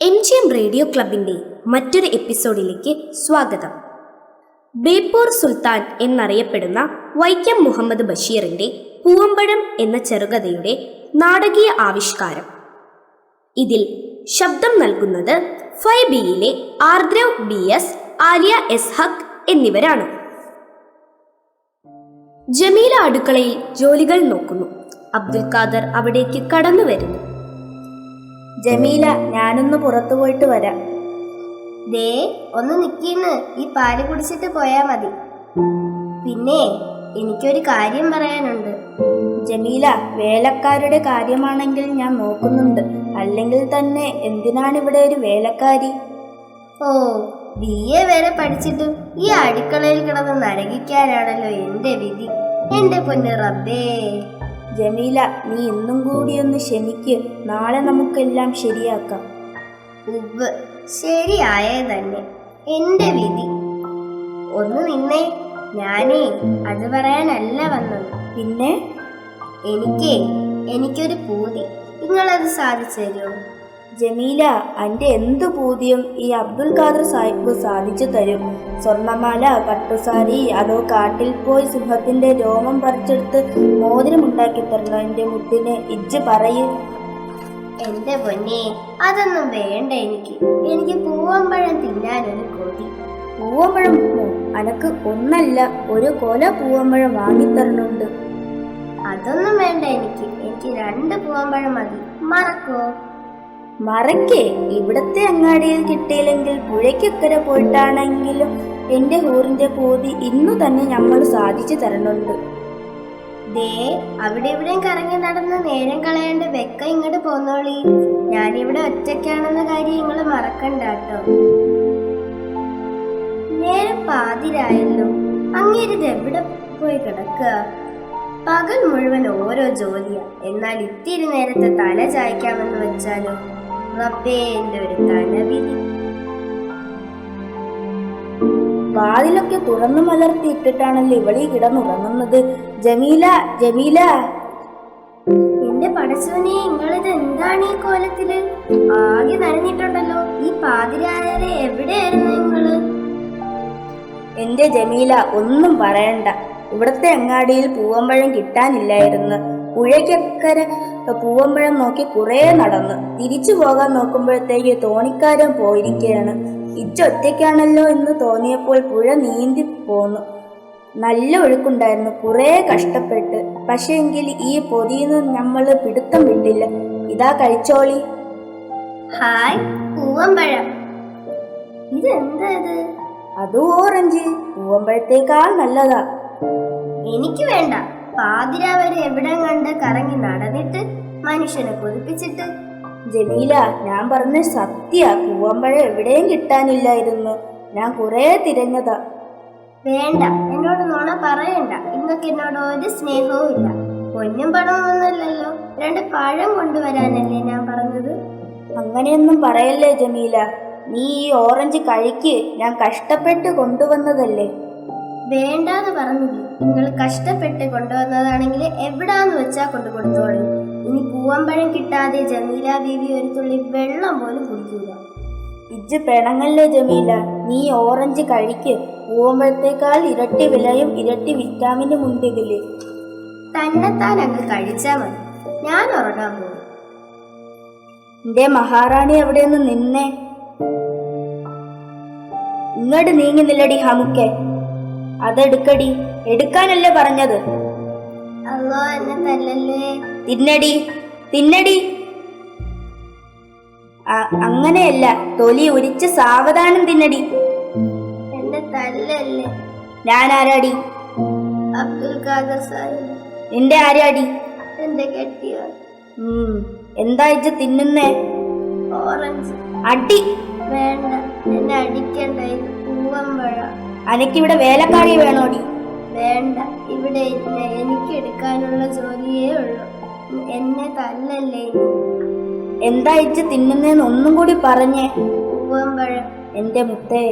MGM radio ക്ലബിൻ്റെ മറ്റൊരു എപ്പിസോഡിലേക്ക് സ്വാഗതം. ബേപ്പൂർ സുൽത്താൻ എന്നറിയപ്പെടുന്ന വൈക്കം മുഹമ്മദ് ബഷീറിൻ്റെ പൂവമ്പഴം എന്ന ചെറുകഥയുടെ നാടകീയ ആവിഷ്കാരം. ഇതിൽ ശബ്ദം നൽകുന്നത് 5Bയിലെ ആർദ്രവ് BS, ആലിയ S ഹക്ക് എന്നിവരാണ്. ജമീല അടുക്കളയിൽ ജോലികൾ നോക്കുന്നു. അബ്ദുൽ ഖാദർ അവിടേക്ക് കടന്നു വരുന്നു. ജമീല, ഞാനൊന്ന് പുറത്തു പോയിട്ട് വരാം. ദേ ഒന്ന് നിൽക്കിന്ന്, ഈ പാല് കുടിച്ചിട്ട് പോയാ മതി. പിന്നെ എനിക്കൊരു കാര്യം പറയാനുണ്ട്. ജമീല, വേലക്കാരുടെ കാര്യമാണെങ്കിൽ ഞാൻ നോക്കുന്നുണ്ട്. അല്ലെങ്കിൽ തന്നെ എന്തിനാണ് ഇവിടെ ഒരു വേലക്കാരി? ഓ, BA വരെ പഠിച്ചിട്ടും ഈ അടുക്കളയിൽ കിടന്ന് നരകിക്കാനാണല്ലോ എൻ്റെ വിധി. എൻ്റെ പൊന്ന് റബ്ബേ. ജമീല, നീ ഇന്നും കൂടി ഒന്ന് ക്ഷമിക്ക്. നാളെ നമുക്കെല്ലാം ശരിയാക്കാം. ഉവ്വ്, ശരിയായേ തന്നെ. എൻ്റെ വിധി. ഒന്ന് നിന്നേ, ഞാനേ അത് പറയാനല്ല വന്നത്. പിന്നെ എനിക്കൊരു പൂതി. നിങ്ങളത് സാധിച്ചു തരുമോ? ജമീല, എൻ്റെ എന്തു പൂതിയും ഈ അബ്ദുൽ ഖാദർ സാഹിബ് സാധിച്ചു തരും. സ്വർണ്ണമാല, പട്ടുസാരി, അതോ കാട്ടിൽ പോയി സിംഹത്തിന്റെ രോമം പറിച്ചെടുത്ത് മോതിരമുണ്ടാക്കി തരണം എൻ്റെ മുത്തിനെ. ഇജ്ജ് പറയും. എൻ്റെ പൊന്നെ, അതൊന്നും വേണ്ട. എനിക്ക് പൂവമ്പഴം തിന്നാനൊരു കൊതി. പൂവമ്പഴം അനക്ക് ഒന്നല്ല, ഒരു കൊല പൂവമ്പഴം വാങ്ങിത്തരണുണ്ട്. അതൊന്നും വേണ്ട. എനിക്ക് 2 പൂവമ്പഴം മതി. മറക്കോ? മറക്കേ? ഇവിടത്തെ അങ്ങാടിയിൽ കിട്ടിയില്ലെങ്കിൽ പുഴയ്ക്കക്കര പോയിട്ടാണെങ്കിലും എൻ്റെ ഹൂറിന്റെ പൂതി ഇന്നു തന്നെ നമ്മൾ സാധിച്ചു തരണുണ്ട്. ദേ, അവിടെ ഇവിടെയും കറങ്ങി നടന്ന് നേരം കളയാണ്ട് വെക്ക ഇങ്ങോട്ട് പോന്നോളി. ഞാനിവിടെ ഒറ്റയ്ക്കാണെന്ന കാര്യം നിങ്ങൾ മറക്കണ്ട കേട്ടോ. നേരം പാതിരായല്ലോ. അങ്ങേരിത് എവിടെ പോയി കിടക്കുക? പകൽ മുഴുവൻ ഓരോ ജോലിയാ. എന്നാൽ ഇത്തിരി നേരത്തെ തല ചായ്ക്കാമെന്ന് വെച്ചാലോ? റബ്ബേ, എൻ്റെ ഒരു തലവിധി. വാതിലൊക്കെ തുറന്നു മലർത്തിയിട്ടിട്ടാണല്ലോ ഇവളീ കിടന്നുറങ്ങുന്നത്. ജമീല, ജമീല. എന്റെ പടച്ചോനെ, നിങ്ങളിത് എന്താണ് ഈ കോലത്തില്? ആകെ നനഞ്ഞിട്ടുണ്ടല്ലോ. ഈ പാതിരാരെ എവിടെയായിരുന്നു നിങ്ങള്? എന്റെ ജമീല, ഒന്നും പറയണ്ട. ഇവിടത്തെ അങ്ങാടിയിൽ പൂവമ്പഴം കിട്ടാനില്ലായിരുന്നു. പുഴയ്ക്കക്കര പൂവമ്പഴം നോക്കി കുറേ നടന്ന് തിരിച്ചു പോകാൻ നോക്കുമ്പോഴത്തേക്ക് തോണിക്കാരൻ പോയിരിക്കുകയാണ്. ഒറ്റയ്ക്കാണല്ലോ എന്ന് തോന്നിയപ്പോൾ പുഴ നീന്തി പോന്നു. നല്ല ഒഴുക്കുണ്ടായിരുന്നു. കുറേ കഷ്ടപ്പെട്ട്. പക്ഷേ എങ്കിൽ ഈ പൊതിന്ന് നമ്മൾ പിടുത്തം വിട്ടില്ല. ഇതാ കഴിച്ചോളി. ഹായ്, പൂവമ്പഴം. ഇതെന്താ ഇത്? അത് ഓറഞ്ച്. പൂവമ്പഴത്തേക്കാൾ നല്ലതാ. എനിക്ക് വേണ്ട. പാതിരാ വരെ എവിടെ കണ്ട് കറങ്ങി നടന്നിട്ട് മനുഷ്യനെ കൊതിപ്പിച്ചിട്ട്. ജമീല, ഞാൻ പറഞ്ഞ സത്യ. പൂവമ്പഴം എവിടെയും കിട്ടാനില്ലായിരുന്നു. ഞാൻ കുറേ തിരഞ്ഞതാ. വേണ്ട, എന്നോട് നുണ പറയണ്ട. ഇന്നൊക്കെ എന്നോട് ഒരു സ്നേഹവും ഇല്ല. പൊന്നും പണവും ഒന്നുമല്ലല്ലോ. 2 പഴം കൊണ്ടുവരാനല്ലേ ഞാൻ പറഞ്ഞത്. അങ്ങനെയൊന്നും പറയല്ലേ ജമീല. നീ ഈ ഓറഞ്ച് കഴിക്ക്. ഞാൻ കഷ്ടപ്പെട്ട് കൊണ്ടുവന്നതല്ലേ. വേണ്ടാന്ന് പറഞ്ഞില്ലേ? നിങ്ങൾ കഷ്ടപ്പെട്ട് കൊണ്ടുവന്നതാണെങ്കിൽ എവിടാന്ന് വെച്ചാ കൊണ്ടു കൊടുത്തോളൂ. ഇനി പൂവമ്പഴം കിട്ടാതെ ജമീല ബീവി ഒരു തുള്ളി വെള്ളം പോലും കുടിക്കൂല. ഇജ്ജ് പെണങ്ങല്ലേ ജമീല. നീ ഓറഞ്ച് കഴിക്ക്. പൂവമ്പഴത്തേക്കാൾ ഇരട്ടി വിലയും ഇരട്ടി വിറ്റാമിനും ഉണ്ടെങ്കിലേ. തന്നെത്താൻ അങ്ങ് കഴിച്ചാ മതി. ഞാൻ ഉറങ്ങാൻ പോകും. എന്റെ മഹാറാണി എവിടെയൊന്ന് നിന്നേ. ഇങ്ങോട്ട് നീങ്ങുന്നില്ലടി ഹമുക്കെ. അതെടുക്കടി. എടുക്കാനല്ലേ പറഞ്ഞത്? അല്ലോ, എന്നെ തല്ലല്ലേ. തിന്നടി, തിന്നടി. അങ്ങനെയല്ല, തൊലി ഉരിച്ച് സാവധാനം തിന്നടി. എന്നെ തല്ലല്ലേ. ഞാൻ ആരാടി? അബ്ദുൽ ഖാദർ സാഹിബ്. നിന്റെ ആരാടി? എന്റെ കെട്ടിയോ. എന്താ ഇജ്ജ് തിന്നുന്നേ? ഓറഞ്ച്. അടി. വേണ്ട, എന്നെ അടിക്കണ്ട. ഇത് പൂവമ്പഴം. അനക്കിവിടെ വേലക്കാരി വേണോടി? വേണ്ട, ഇവിടെ എനിക്ക് എടുക്കാനുള്ള ജോലിയേ ഉള്ളൂ. എന്നെ തല്ലല്ലേ. എന്താ ഇജ്ജ് തിന്നുന്നേന്ന് ഒന്നും കൂടി പറഞ്ഞേ. പൂവമ്പഴം. എന്റെ മുത്തേ,